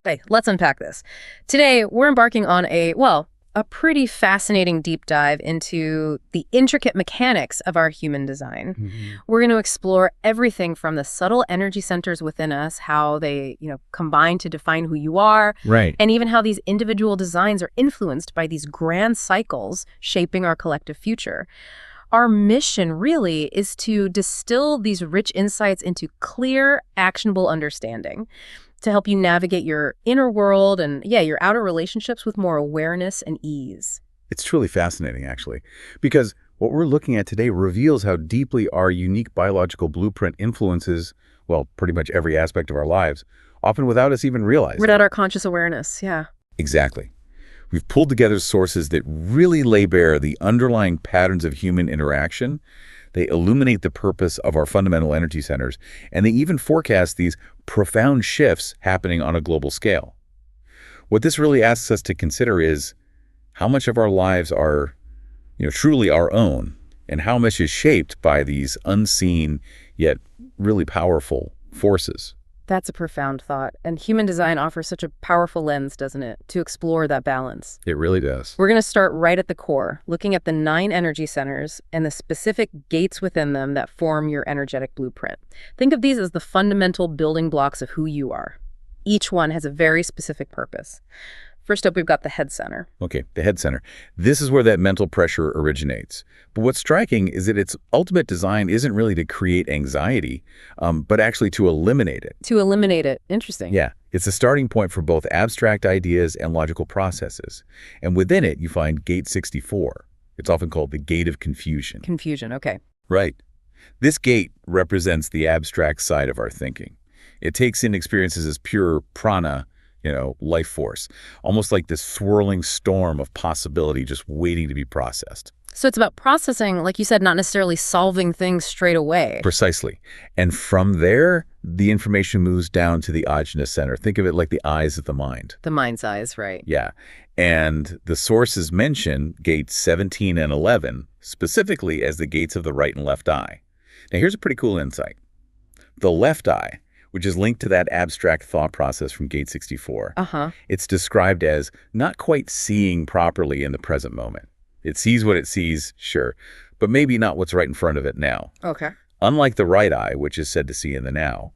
Hey, let's unpack this. Today, we're embarking on a pretty fascinating deep dive into the intricate mechanics of our human design. We're going to explore everything from the subtle energy centers within us, how they, combine to define who you are, Right. and even how these individual designs are influenced by these grand cycles shaping our collective future. Our mission really is to distill these rich insights into clear, actionable understanding to help you navigate your inner world and, your outer relationships with more awareness and ease. It's truly fascinating, actually, because what we're looking at today reveals how deeply our unique biological blueprint influences, well, pretty much every aspect of our lives, often without us even realizing. Without our conscious awareness, yeah. Exactly. We've pulled together sources that really lay bare the underlying patterns of human interaction. They illuminate the purpose of our fundamental energy centers, and they even forecast these profound shifts happening on a global scale. What this really asks us to consider is how much of our lives are, truly our own, and how much is shaped by these unseen yet really powerful forces. That's a profound thought. And human design offers such a powerful lens, doesn't it, to explore that balance. It really does. We're going to start right at the core, looking at the 9 energy centers and the specific gates within them that form your energetic blueprint. Think of these as the fundamental building blocks of who you are. Each one has a very specific purpose. First up, we've got the head center. Okay, the head center. This is where that mental pressure originates. But what's striking is that its ultimate design isn't really to create anxiety, but actually to eliminate it. To eliminate it. Interesting. Yeah, it's a starting point for both abstract ideas and logical processes. And within it, you find gate 64. It's often called the gate of confusion. Confusion, okay. Right. This gate represents the abstract side of our thinking. It takes in experiences as pure prana, life force, almost like this swirling storm of possibility just waiting to be processed. So it's about processing, like you said, not necessarily solving things straight away. Precisely. And from there, the information moves down to the ajna center. Think of it like the eyes of the mind. The mind's eyes, right. Yeah. And the sources mention gates 17 and 11 specifically as the gates of the right and left eye. Now, here's a pretty cool insight. The left eye, which is linked to that abstract thought process from gate 64. It's described as not quite seeing properly in the present moment. It sees what it sees, sure, but maybe not what's right in front of it now. Okay. Unlike the right eye, which is said to see in the now,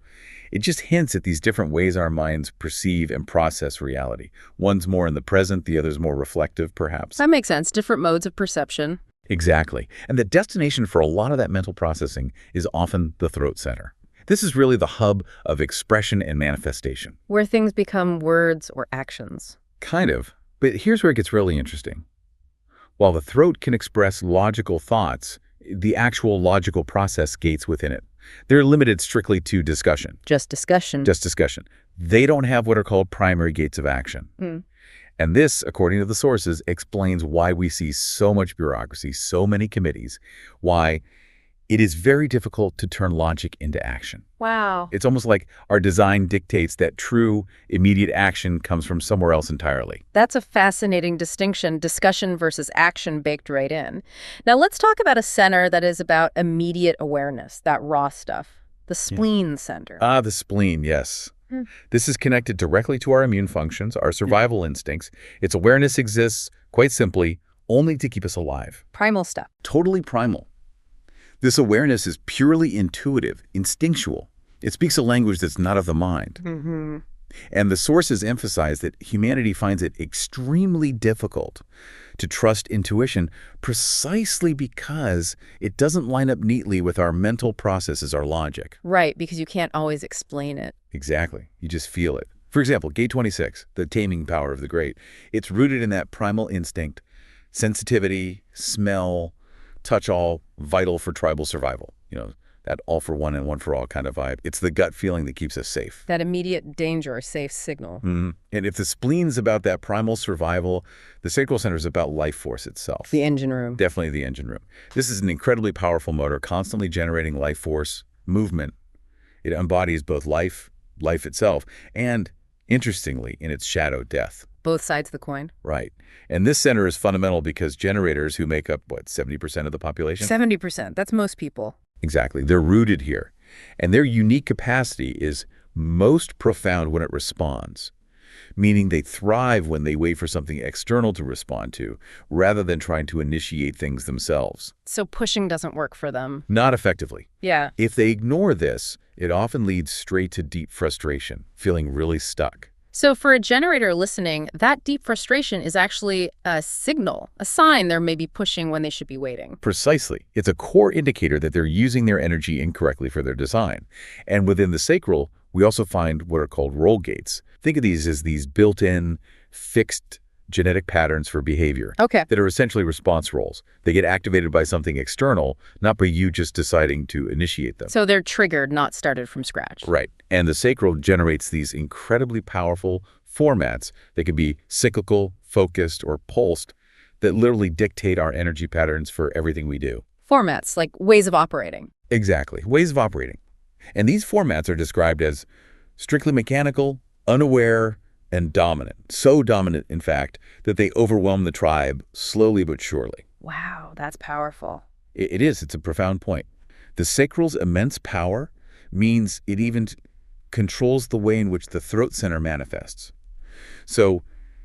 it just hints at these different ways our minds perceive and process reality. One's more in the present, the other's more reflective, perhaps. That makes sense. Different modes of perception. Exactly. And the destination for a lot of that mental processing is often the throat center. This is really the hub of expression and manifestation. Where things become words or actions. Kind of. But here's where it gets really interesting. While the throat can express logical thoughts, the actual logical process gates within it, they're limited strictly to discussion. Just discussion. Just discussion. They don't have what are called primary gates of action. And this, according to the sources, explains why we see so much bureaucracy, so many committees, why it is very difficult to turn logic into action. Wow. It's almost like our design dictates that true, immediate action comes from somewhere else entirely. That's a fascinating distinction, discussion versus action baked right in. Now let's talk about a center that is about immediate awareness, that raw stuff, the spleen center. The spleen, yes. This is connected directly to our immune functions, our survival instincts. Its awareness exists, quite simply, only to keep us alive. Primal stuff. Totally primal. This awareness is purely intuitive, instinctual. It speaks a language that's not of the mind. And the sources emphasize that humanity finds it extremely difficult to trust intuition precisely because it doesn't line up neatly with our mental processes, our logic. Right, because you can't always explain it. Exactly. You just feel it. For example, gate 26, the taming power of the great. It's rooted in that primal instinct, sensitivity, smell, touch all, vital for tribal survival. That all for one and one for all kind of vibe. It's the gut feeling that keeps us safe. That immediate danger or safe signal. And if the spleen's about that primal survival, the sacral center is about life force itself. The engine room. Definitely the engine room. This is an incredibly powerful motor, constantly generating life force, movement. It embodies both life itself, and, interestingly, in its shadow, death. Both sides of the coin. Right. And this center is fundamental because generators, who make up, 70% of the population? 70%. That's most people. Exactly. They're rooted here. And their unique capacity is most profound when it responds. meaning they thrive when they wait for something external to respond to, rather than trying to initiate things themselves. So pushing doesn't work for them. Not effectively. Yeah. If they ignore this, it often leads straight to deep frustration, feeling really stuck. So for a generator listening, that deep frustration is actually a signal, a sign they're maybe pushing when they should be waiting. Precisely. It's a core indicator that they're using their energy incorrectly for their design. And within the sacral, we also find what are called roll gates. Think of these as these built-in, fixed genetic patterns for behavior that are essentially response roles. They get activated by something external, not by you just deciding to initiate them. So they're triggered, not started from scratch. Right. And the sacral generates these incredibly powerful formats that can be cyclical, focused, or pulsed that literally dictate our energy patterns for everything we do. Formats, like ways of operating. Exactly. Ways of operating. And these formats are described as strictly mechanical, unaware, and dominant. So dominant, in fact, that they overwhelm the tribe slowly but surely. Wow, that's powerful. It is. It's a profound point. The sacral's immense power means it even controls the way in which the throat center manifests. So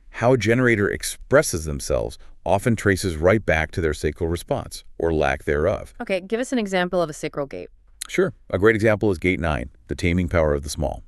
how a generator expresses themselves often traces right back to their sacral response, or lack thereof. Okay, give us an example of a sacral gate. Sure. A great example is gate 9, the taming power of the small.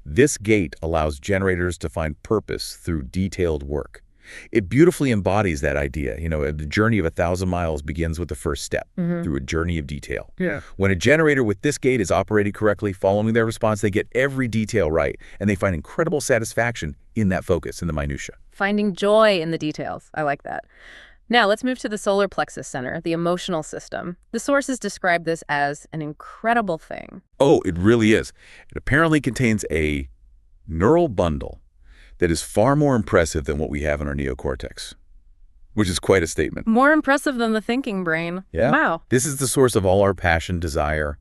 This gate allows generators to find purpose through detailed work. It beautifully embodies that idea. The journey of 1,000 miles begins with the first step, through a journey of detail. Yeah. When a generator with this gate is operated correctly, following their response, they get every detail right, and they find incredible satisfaction in that focus, in the minutia. Finding joy in the details. I like that. Now, let's move to the solar plexus center, the emotional system. The sources describe this as an incredible thing. Oh, it really is. It apparently contains a neural bundle that is far more impressive than what we have in our neocortex, which is quite a statement. More impressive than the thinking brain. Yeah. Wow. This is the source of all our passion, desire,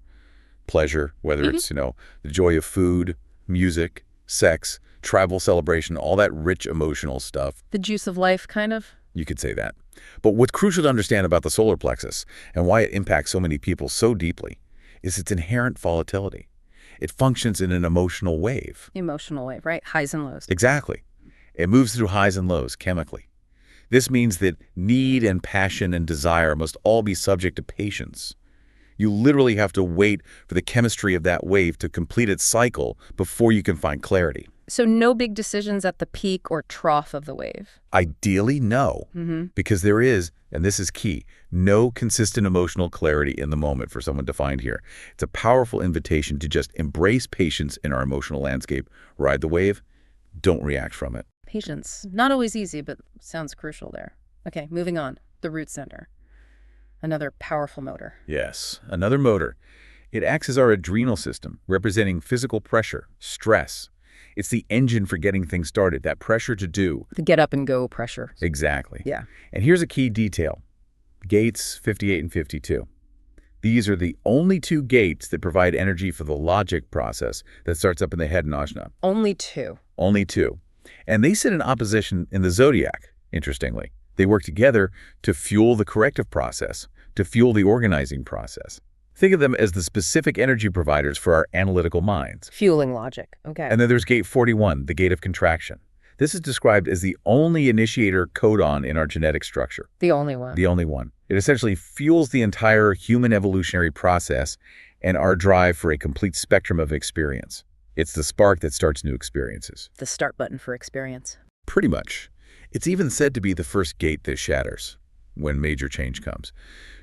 pleasure, whether it's, the joy of food, music, sex, tribal celebration, all that rich emotional stuff. The juice of life, kind of? You could say that. But what's crucial to understand about the solar plexus and why it impacts so many people so deeply is its inherent volatility. It functions in an emotional wave. Emotional wave, right? Highs and lows. Exactly. It moves through highs and lows chemically. This means that need and passion and desire must all be subject to patience. You literally have to wait for the chemistry of that wave to complete its cycle before you can find clarity. So no big decisions at the peak or trough of the wave? Ideally, no. Because there is, and this is key, no consistent emotional clarity in the moment for someone to find here. It's a powerful invitation to just embrace patience in our emotional landscape. Ride the wave, don't react from it. Patience. Not always easy, but sounds crucial there. Okay, moving on. The root center. Another powerful motor. Yes, another motor. It acts as our adrenal system, representing physical pressure, stress. It's the engine for getting things started, that pressure to do. The get up and go pressure. Exactly. Yeah. And here's a key detail. Gates 58 and 52. These are the only two gates that provide energy for the logic process that starts up in the head and ajna. Only two. Only two. And they sit in opposition in the zodiac, interestingly. They work together to fuel the corrective process, to fuel the organizing process. Think of them as the specific energy providers for our analytical minds. Fueling logic. Okay. And then there's gate 41, the gate of contraction. This is described as the only initiator codon in our genetic structure. The only one. The only one. It essentially fuels the entire human evolutionary process and our drive for a complete spectrum of experience. It's the spark that starts new experiences. The start button for experience. Pretty much. It's even said to be the first gate that shatters when major change comes,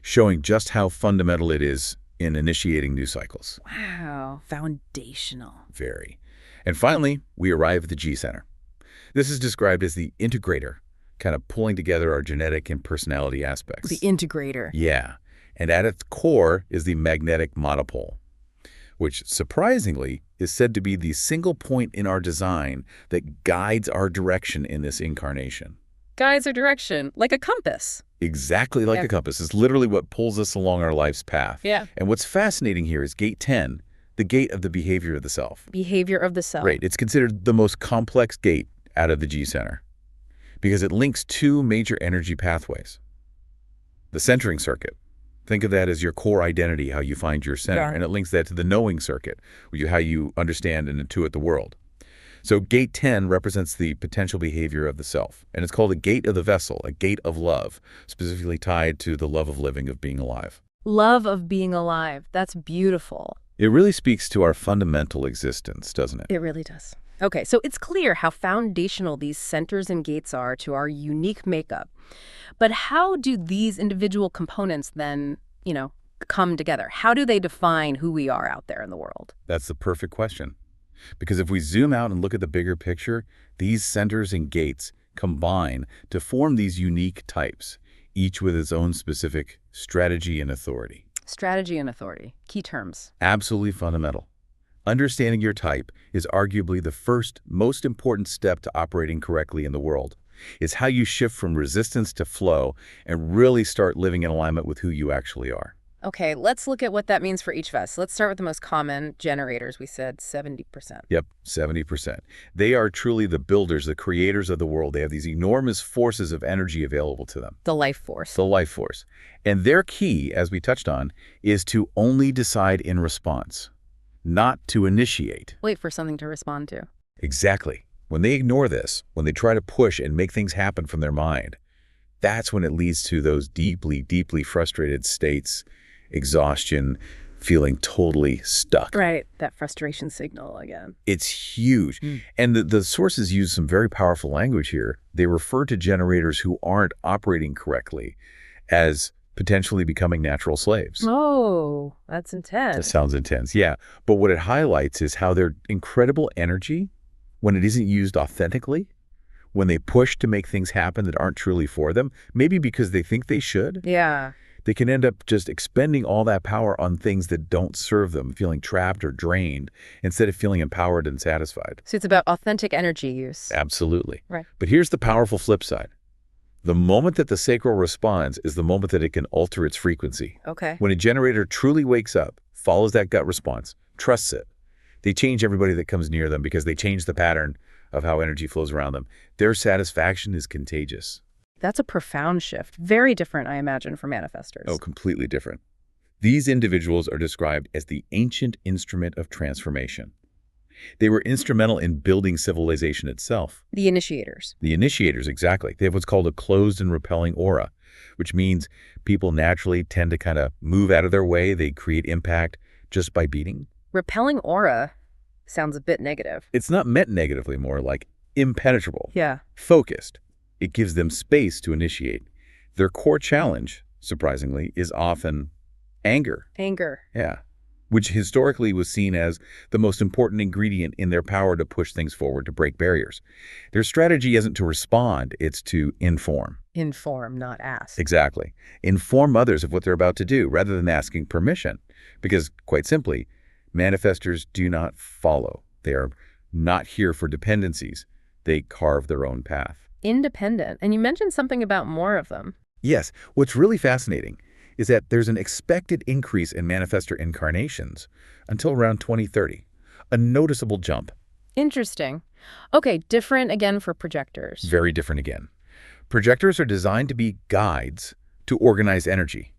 showing just how fundamental it is in initiating new cycles. Wow. Foundational. Very. And finally, we arrive at the G center. This is described as the integrator, kind of pulling together our genetic and personality aspects. The integrator. Yeah. And at its core is the magnetic monopole, which surprisingly is said to be the single point in our design that guides our direction in this incarnation. Guides our direction, like a compass. Exactly like a compass. It's literally what pulls us along our life's path. Yeah. And what's fascinating here is gate 10, the gate of the behavior of the self. Behavior of the self. Right. It's considered the most complex gate out of the G center because it links two major energy pathways. The centering circuit. Think of that as your core identity, how you find your center. Yeah. And it links that to the knowing circuit, how you understand and intuit the world. So gate 10 represents the potential behavior of the self, and it's called a gate of the vessel, a gate of love, specifically tied to the love of living, of being alive. Love of being alive. That's beautiful. It really speaks to our fundamental existence, doesn't it? It really does. Okay, so it's clear how foundational these centers and gates are to our unique makeup. But how do these individual components then, come together? How do they define who we are out there in the world? That's the perfect question. Because if we zoom out and look at the bigger picture, these centers and gates combine to form these unique types, each with its own specific strategy and authority. Strategy and authority, key terms. Absolutely fundamental. Understanding your type is arguably the first, most important step to operating correctly in the world. It's how you shift from resistance to flow and really start living in alignment with who you actually are. Okay, let's look at what that means for each of us. Let's start with the most common, generators. We said 70%. Yep, 70%. They are truly the builders, the creators of the world. They have these enormous forces of energy available to them. The life force. The life force. And their key, as we touched on, is to only decide in response, not to initiate. Wait for something to respond to. Exactly. When they ignore this, when they try to push and make things happen from their mind, that's when it leads to those deeply, deeply frustrated states, exhaustion, feeling totally stuck. Right, that frustration signal again. It's huge. And the sources use some very powerful language here. They refer to generators who aren't operating correctly as potentially becoming natural slaves. Oh, that's intense. That sounds intense, yeah. But what it highlights is how their incredible energy, when it isn't used authentically, when they push to make things happen that aren't truly for them, maybe because they think they should, Yeah. they can end up just expending all that power on things that don't serve them, feeling trapped or drained, instead of feeling empowered and satisfied. So it's about authentic energy use. Absolutely. Right. But here's the powerful flip side. The moment that the sacral responds is the moment that it can alter its frequency. Okay. When a generator truly wakes up, follows that gut response, trusts it, they change everybody that comes near them because they change the pattern of how energy flows around them. Their satisfaction is contagious. That's a profound shift. Very different, I imagine, for manifestors. Oh, completely different. These individuals are described as the ancient instrument of transformation. They were instrumental in building civilization itself. The initiators. The initiators, exactly. They have what's called a closed and repelling aura, which means people naturally tend to kind of move out of their way. They create impact just by being. Repelling aura sounds a bit negative. It's not meant negatively, more like impenetrable, Yeah. focused. It gives them space to initiate. Their core challenge, surprisingly, is often anger. Anger. Yeah. Which historically was seen as the most important ingredient in their power to push things forward, to break barriers. Their strategy isn't to respond, it's to inform. Inform, not ask. Exactly. Inform others of what they're about to do rather than asking permission. Because, quite simply, manifestors do not follow. They are not here for dependencies. They carve their own path. Independent. And you mentioned something about more of them. Yes. What's really fascinating is that there's an expected increase in manifestor incarnations until around 2030, a noticeable jump. Interesting. Okay, different again for projectors. Very different again. Projectors are designed to be guides to organize energy.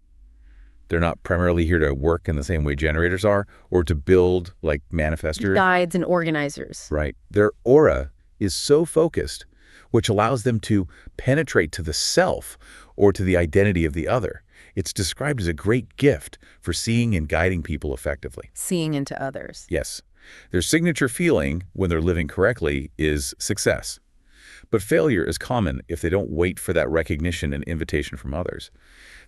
They're not primarily here to work in the same way generators are or to build like manifestors. Guides and organizers. Right. Their aura is so focused, which allows them to penetrate to the self or to the identity of the other. It's described as a great gift for seeing and guiding people effectively. Seeing into others. Yes. Their signature feeling, when they're living correctly, is success. But failure is common if they don't wait for that recognition and invitation from others.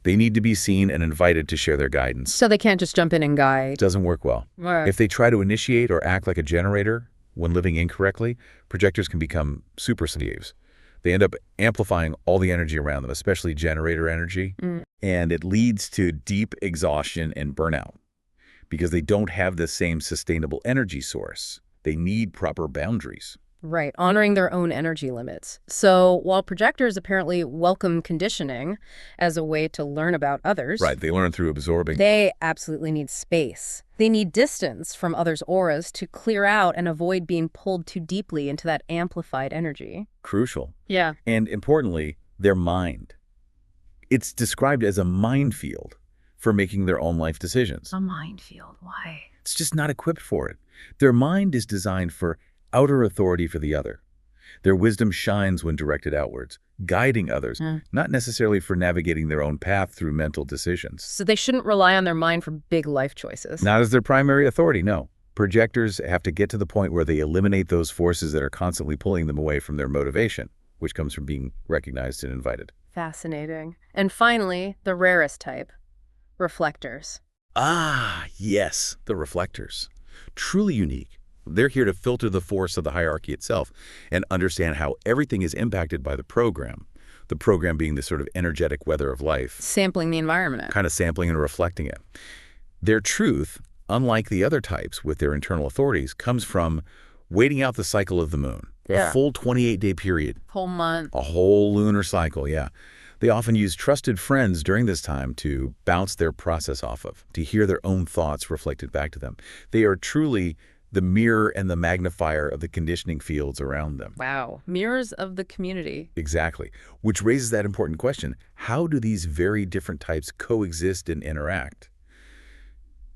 They need to be seen and invited to share their guidance. So they can't just jump in and guide. It doesn't work well. Right. If they try to initiate or act like a generator when living incorrectly, projectors can become super slaves. They end up amplifying all the energy around them, especially generator energy, and it leads to deep exhaustion and burnout because they don't have the same sustainable energy source. They need proper boundaries. Right, honoring their own energy limits. So while projectors apparently welcome conditioning as a way to learn about others, Right, they learn through absorbing. they absolutely need space. They need distance from others' auras to clear out and avoid being pulled too deeply into that amplified energy. Crucial. Yeah. And importantly, their mind. It's described as a minefield for making their own life decisions. A minefield, why? It's just not equipped for it. Their mind is designed for outer authority for the other. Their wisdom shines when directed outwards, guiding others, not necessarily for navigating their own path through mental decisions. So they shouldn't rely on their mind for big life choices. Not as their primary authority, no. Projectors have to get to the point where they eliminate those forces that are constantly pulling them away from their motivation, which comes from being recognized and invited. Fascinating. And finally, the rarest type, reflectors. Ah, yes, the reflectors. Truly unique. They're here to filter the force of the hierarchy itself and understand how everything is impacted by the program being the sort of energetic weather of life. Sampling the environment. Kind of sampling and reflecting it. Their truth, unlike the other types with their internal authorities, comes from waiting out the cycle of the moon. Yeah. A full 28-day period. Whole month. A whole lunar cycle, yeah. They often use trusted friends during this time to bounce their process off of, to hear their own thoughts reflected back to them. They are truly the mirror and the magnifier of the conditioning fields around them. Wow. Mirrors of the community. Exactly. Which raises that important question. How do these very different types coexist and interact?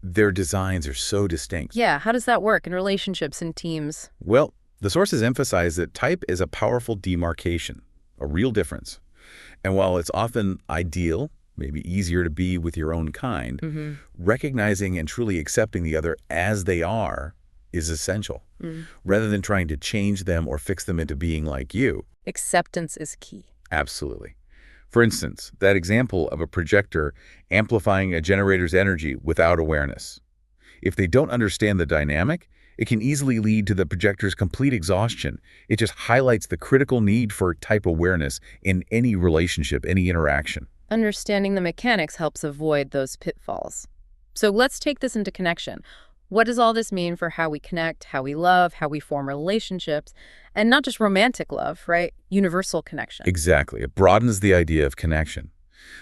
Their designs are so distinct. Yeah, how does that work in relationships and teams? Well, the sources emphasize that type is a powerful demarcation, a real difference. And while it's often ideal, maybe easier to be with your own kind, recognizing and truly accepting the other as they are is essential, rather than trying to change them or fix them into being like you. Acceptance is key. Absolutely. For instance, that example of a projector amplifying a generator's energy without awareness. If they don't understand the dynamic, it can easily lead to the projector's complete exhaustion. It just highlights the critical need for type awareness in any relationship, any interaction. Understanding the mechanics helps avoid those pitfalls. So let's take this into connection. What does all this mean for how we connect, how we love, how we form relationships, and not just romantic love, right? Universal connection. Exactly. It broadens the idea of connection.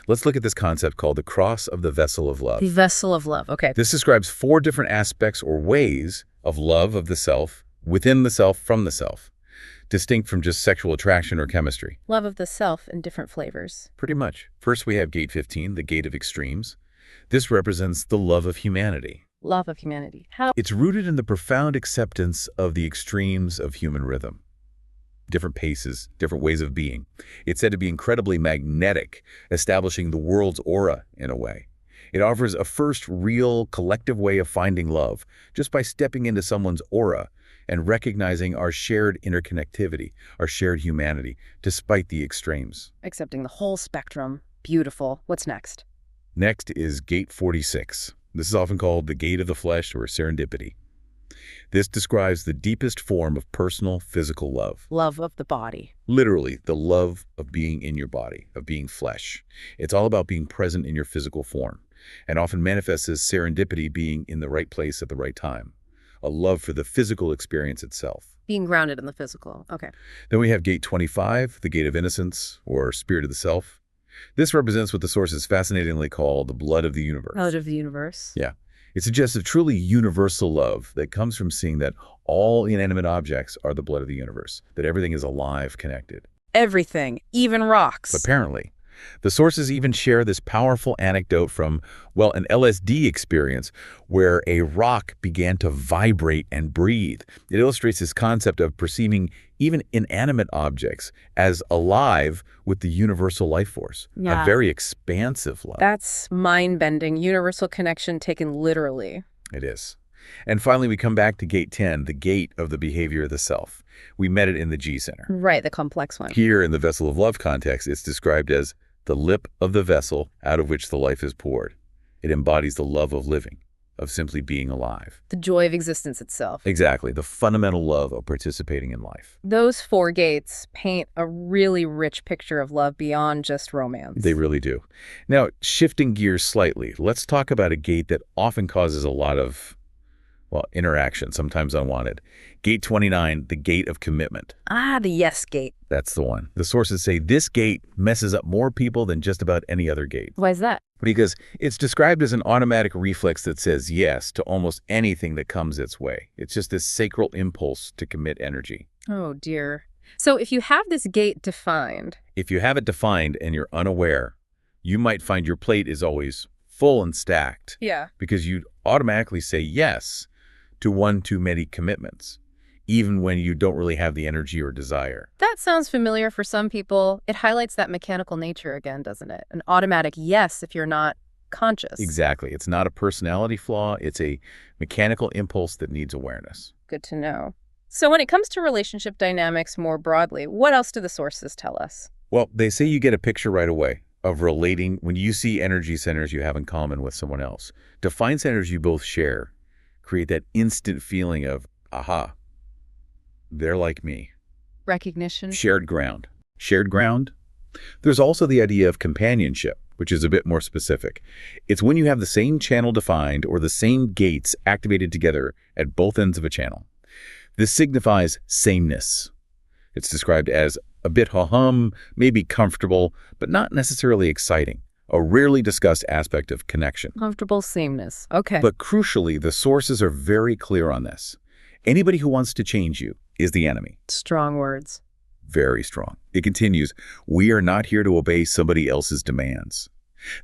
Let's look at this concept called the cross of the vessel of love. The vessel of love, okay. This describes 4 different aspects or ways of love of the self, within the self, from the self, distinct from just sexual attraction or chemistry. Love of the self in different flavors. Pretty much. First, we have gate 15, the gate of extremes. This represents the love of humanity. Love of humanity. How? It's rooted in the profound acceptance of the extremes of human rhythm. Different paces, different ways of being. It's said to be incredibly magnetic, establishing the world's aura in a way. It offers a first real collective way of finding love, just by stepping into someone's aura and recognizing our shared interconnectivity, our shared humanity, despite the extremes. Accepting the whole spectrum. Beautiful. What's next? Next is gate 46. This is often called the gate of the flesh or serendipity. This describes the deepest form of personal, physical love. Love of the body. Literally, the love of being in your body, of being flesh. It's all about being present in your physical form, and often manifests as serendipity, being in the right place at the right time. A love for the physical experience itself. Being grounded in the physical. Okay. Then we have gate 25, the gate of innocence, or spirit of the self. This represents what the sources fascinatingly call the blood of the universe. Blood of the universe. Yeah. It suggests a truly universal love that comes from seeing that all inanimate objects are the blood of the universe, that everything is alive, connected. Everything, even rocks. Apparently. The sources even share this powerful anecdote from, well, an LSD experience where a rock began to vibrate and breathe. It illustrates this concept of perceiving even inanimate objects as alive with the universal life force. Yeah. A very expansive love. That's mind-bending, universal connection taken literally. It is. And finally, we come back to gate 10, the gate of the behavior of the self. We met it in the G center. Right, the complex one. Here in the vessel of love context, it's described as the lip of the vessel out of which the life is poured. It embodies the love of living, of simply being alive. The joy of existence itself. Exactly, the fundamental love of participating in life. Those 4 gates paint a really rich picture of love beyond just romance. They really do. Now, shifting gears slightly, let's talk about a gate that often causes a lot of, well, interaction, sometimes unwanted. Gate 29, the gate of commitment. Ah, the yes gate. That's the one. The sources say this gate messes up more people than just about any other gate. Why is that? Because it's described as an automatic reflex that says yes to almost anything that comes its way. It's just this sacral impulse to commit energy. Oh, dear. So if you have this gate defined... If you have it defined and you're unaware, you might find your plate is always full and stacked. Yeah. Because you'd automatically say yes to one too many commitments. even when you don't really have the energy or desire. That sounds familiar for some people. It highlights that mechanical nature again, doesn't it? An automatic yes if you're not conscious. Exactly. It's not a personality flaw. It's a mechanical impulse that needs awareness. Good to know. So when it comes to relationship dynamics more broadly, what else do the sources tell us? Well, they say you get a picture right away of relating when you see energy centers you have in common with someone else. To find centers you both share, create that instant feeling of, aha, they're like me. Recognition? Shared ground. Shared ground? There's also the idea of companionship, which is a bit more specific. It's when you have the same channel defined or the same gates activated together at both ends of a channel. This signifies sameness. It's described as a bit ha-hum, maybe comfortable, but not necessarily exciting, a rarely discussed aspect of connection. Comfortable sameness. Okay. But crucially, the sources are very clear on this. Anybody who wants to change you is the enemy. Strong words. Very strong. It continues, we are not here to obey somebody else's demands.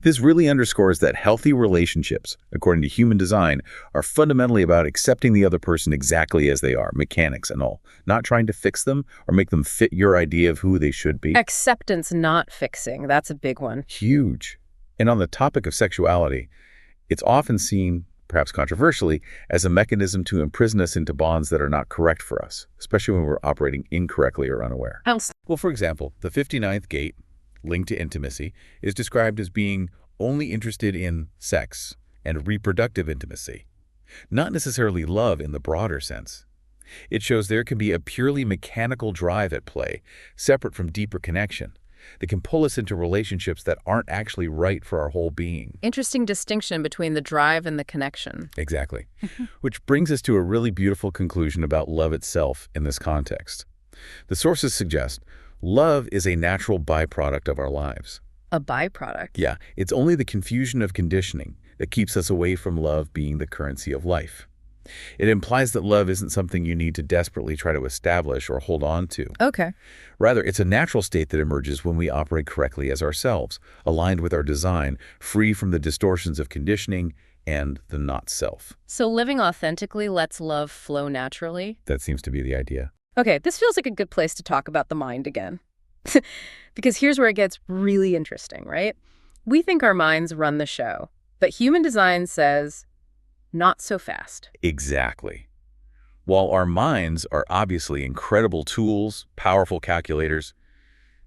This really underscores that healthy relationships, according to human design, are fundamentally about accepting the other person exactly as they are, mechanics and all, not trying to fix them or make them fit your idea of who they should be. Acceptance, not fixing. That's a big one. Huge. And on the topic of sexuality, it's often seen, perhaps controversially, as a mechanism to imprison us into bonds that are not correct for us, especially when we're operating incorrectly or unaware. Well, for example, the 59th gate, linked to intimacy, is described as being only interested in sex and reproductive intimacy, not necessarily love in the broader sense. It shows there can be a purely mechanical drive at play, separate from deeper connection, that can pull us into relationships that aren't actually right for our whole being. Interesting distinction between the drive and the connection. Exactly. Which brings us to a really beautiful conclusion about love itself in this context. The sources suggest love is a natural byproduct of our lives. A byproduct? Yeah, it's only the confusion of conditioning that keeps us away from love being the currency of life. It implies that love isn't something you need to desperately try to establish or hold on to. Okay. Rather, it's a natural state that emerges when we operate correctly as ourselves, aligned with our design, free from the distortions of conditioning and the not-self. So living authentically lets love flow naturally? That seems to be the idea. Okay, this feels like a good place to talk about the mind again. Because here's where it gets really interesting, right? We think our minds run the show, but human design says, not so fast. Exactly. While our minds are obviously incredible tools, powerful calculators,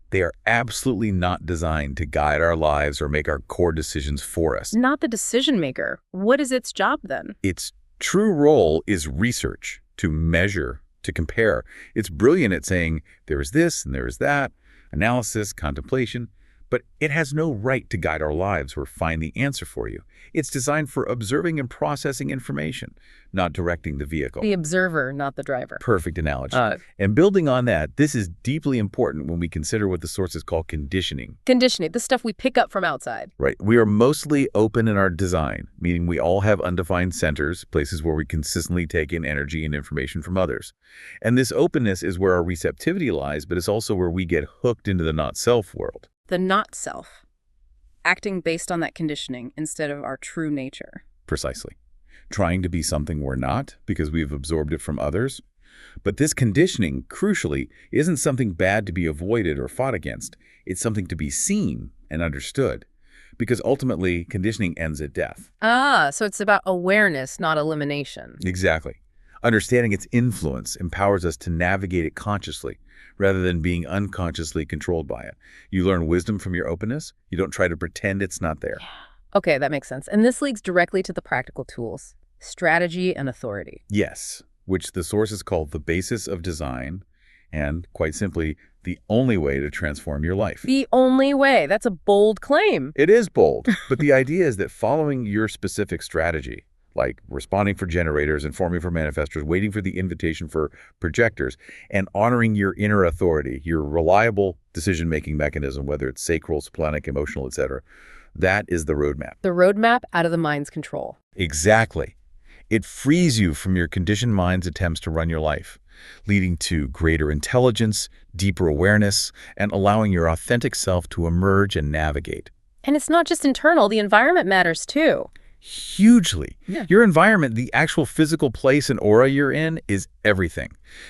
they are absolutely not designed to guide our lives or make our core decisions for us. Not the decision maker. What is its job then? Its true role is research, to measure, to compare. It's brilliant at saying, there is this and there is that, analysis, contemplation, but it has no right to guide our lives or find the answer for you. It's designed for observing and processing information, not directing the vehicle. The observer, not the driver. Perfect analogy. And building on that, this is deeply important when we consider what the sources call conditioning. Conditioning, the stuff we pick up from outside. Right. We are mostly open in our design, meaning we all have undefined centers, places where we consistently take in energy and information from others. And this openness is where our receptivity lies, but it's also where we get hooked into the not-self world. The not-self. Acting based on that conditioning instead of our true nature. Precisely. Trying to be something we're not because we've absorbed it from others. But this conditioning, crucially, isn't something bad to be avoided or fought against. It's something to be seen and understood. Because ultimately, conditioning ends at death. So it's about awareness, not elimination. Exactly. Understanding its influence empowers us to navigate it consciously, rather than being unconsciously controlled by it. You learn wisdom from your openness. You don't try to pretend it's not there. Okay, that makes sense. And this leads directly to the practical tools, strategy and authority. Yes, which the sources call the basis of design and, quite simply, the only way to transform your life. The only way. That's a bold claim. It is bold, but the idea is that following your specific strategy, like responding for generators, informing for manifestors, waiting for the invitation for projectors, and honoring your inner authority, your reliable decision-making mechanism, whether it's sacral, splenic, emotional, etc. That is the roadmap. The roadmap out of the mind's control. Exactly. It frees you from your conditioned mind's attempts to run your life, leading to greater intelligence, deeper awareness, and allowing your authentic self to emerge and navigate. And it's not just internal, the environment matters too. Hugely. Yeah. Your environment, the actual physical place and aura you're in, is everything.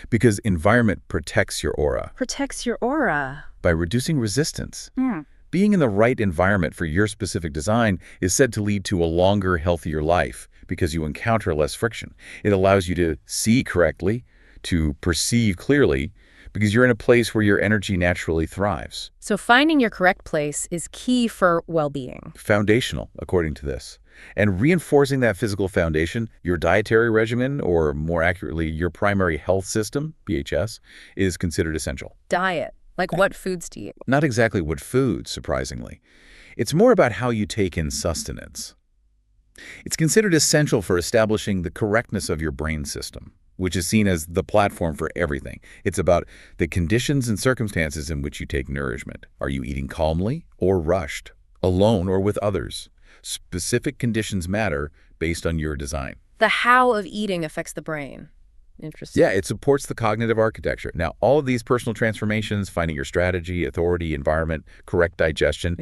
Because environment protects your aura. Protects your aura. By reducing resistance. Hmm. Being in the right environment for your specific design is said to lead to a longer, healthier life because you encounter less friction. It allows you to see correctly, to perceive clearly, because you're in a place where your energy naturally thrives. So finding your correct place is key for well-being. Foundational, according to this. And reinforcing that physical foundation, your dietary regimen, or more accurately, your primary health system, PHS, is considered essential. Diet. Like what foods to eat? Not exactly what foods, surprisingly. It's more about how you take in sustenance. It's considered essential for establishing the correctness of your brain system, which is seen as the platform for everything. It's about the conditions and circumstances in which you take nourishment. Are you eating calmly or rushed, alone or with others? Specific conditions matter based on your design. The how of eating affects the brain. Interesting. Yeah, it supports the cognitive architecture. Now, all of these personal transformations, finding your strategy, authority, environment, correct digestion,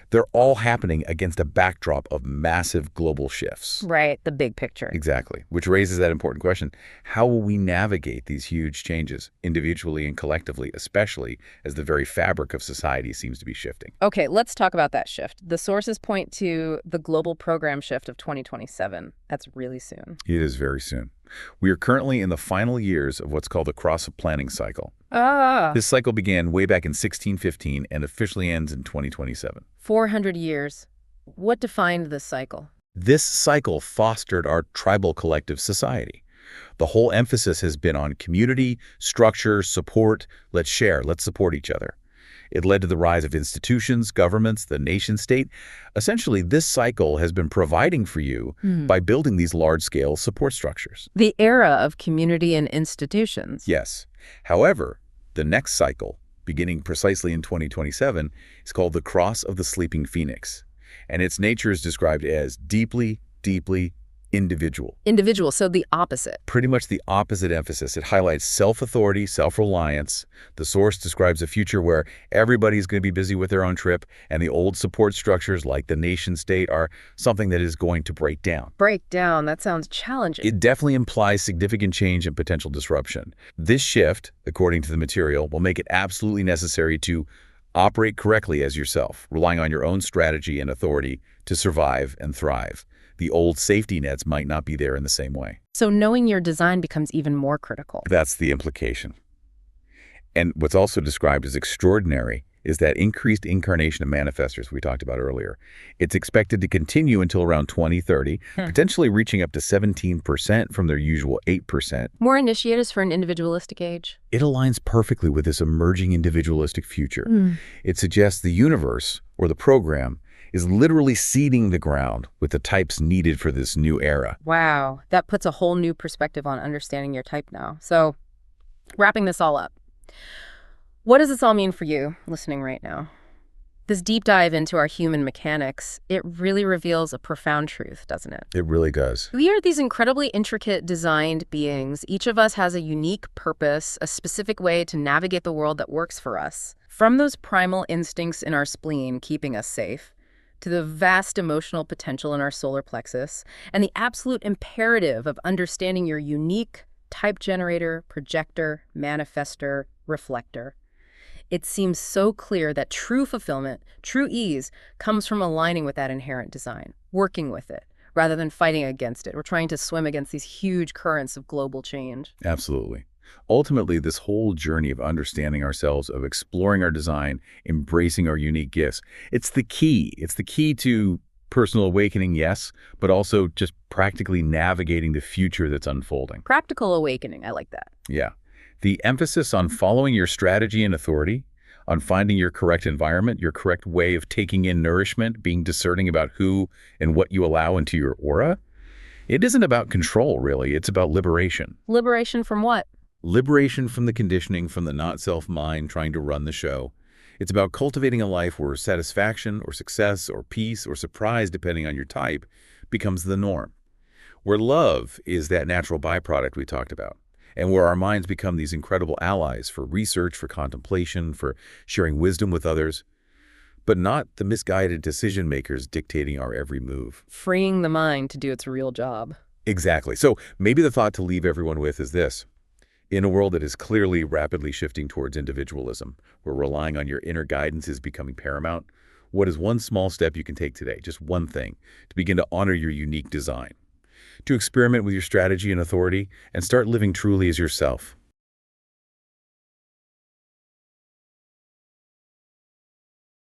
they're all happening against a backdrop of massive global shifts. Right, the big picture. Exactly, which raises that important question. How will we navigate these huge changes, individually and collectively, especially as the very fabric of society seems to be shifting? Okay, let's talk about that shift. The sources point to the global program shift of 2027. That's really soon. It is very soon. We are currently in the final years of what's called the cross-planning cycle. This cycle began way back in 1615 and officially ends in 2027. 400 years. What defined this cycle? This cycle fostered our tribal collective society. The whole emphasis has been on community, structure, support. Let's share, let's support each other. It led to the rise of institutions, governments, the nation-state. Essentially, this cycle has been providing for you by building these large-scale support structures. The era of community and institutions. Yes. However, the next cycle, beginning precisely in 2027, is called the Cross of the Sleeping Phoenix. And its nature is described as deeply, deeply individual. Individual, so the opposite. Pretty much the opposite emphasis. It highlights self-authority, self-reliance. The source describes a future where everybody's going to be busy with their own trip, and the old support structures like the nation-state are something that is going to break down. Break down, that sounds challenging. It definitely implies significant change and potential disruption. This shift, according to the material, will make it absolutely necessary to operate correctly as yourself, relying on your own strategy and authority to survive and thrive. The old safety nets might not be there in the same way. So knowing your design becomes even more critical. That's the implication. And what's also described as extraordinary is that increased incarnation of manifestors we talked about earlier. It's expected to continue until around 2030, potentially reaching up to 17% from their usual 8%. More initiatives for an individualistic age. It aligns perfectly with this emerging individualistic future. It suggests the universe, or the program, is literally seeding the ground with the types needed for this new era. Wow, that puts a whole new perspective on understanding your type now. So, wrapping this all up, what does this all mean for you listening right now? This deep dive into our human mechanics, it really reveals a profound truth, doesn't it? It really does. We are these incredibly intricate designed beings. Each of us has a unique purpose, a specific way to navigate the world that works for us. From those primal instincts in our spleen keeping us safe, to the vast emotional potential in our solar plexus, and the absolute imperative of understanding your unique type generator, projector, manifestor, reflector. It seems so clear that true fulfillment, true ease, comes from aligning with that inherent design, working with it, rather than fighting against it. We're trying to swim against these huge currents of global change. Absolutely. Ultimately, this whole journey of understanding ourselves, of exploring our design, embracing our unique gifts, it's the key. It's the key to personal awakening, yes, but also just practically navigating the future that's unfolding. Practical awakening, I like that. Yeah. The emphasis on following your strategy and authority, on finding your correct environment, your correct way of taking in nourishment, being discerning about who and what you allow into your aura, it isn't about control, really. It's about liberation. Liberation from what? Liberation from the conditioning, from the not-self mind trying to run the show. It's about cultivating a life where satisfaction or success or peace or surprise, depending on your type, becomes the norm. Where love is that natural byproduct we talked about. And where our minds become these incredible allies for research, for contemplation, for sharing wisdom with others. but not the misguided decision makers dictating our every move. Freeing the mind to do its real job. Exactly. So maybe the thought to leave everyone with is this. In a world that is clearly rapidly shifting towards individualism, where relying on your inner guidance is becoming paramount, what is one small step you can take today, just one thing, to begin to honor your unique design, to experiment with your strategy and authority, and start living truly as yourself?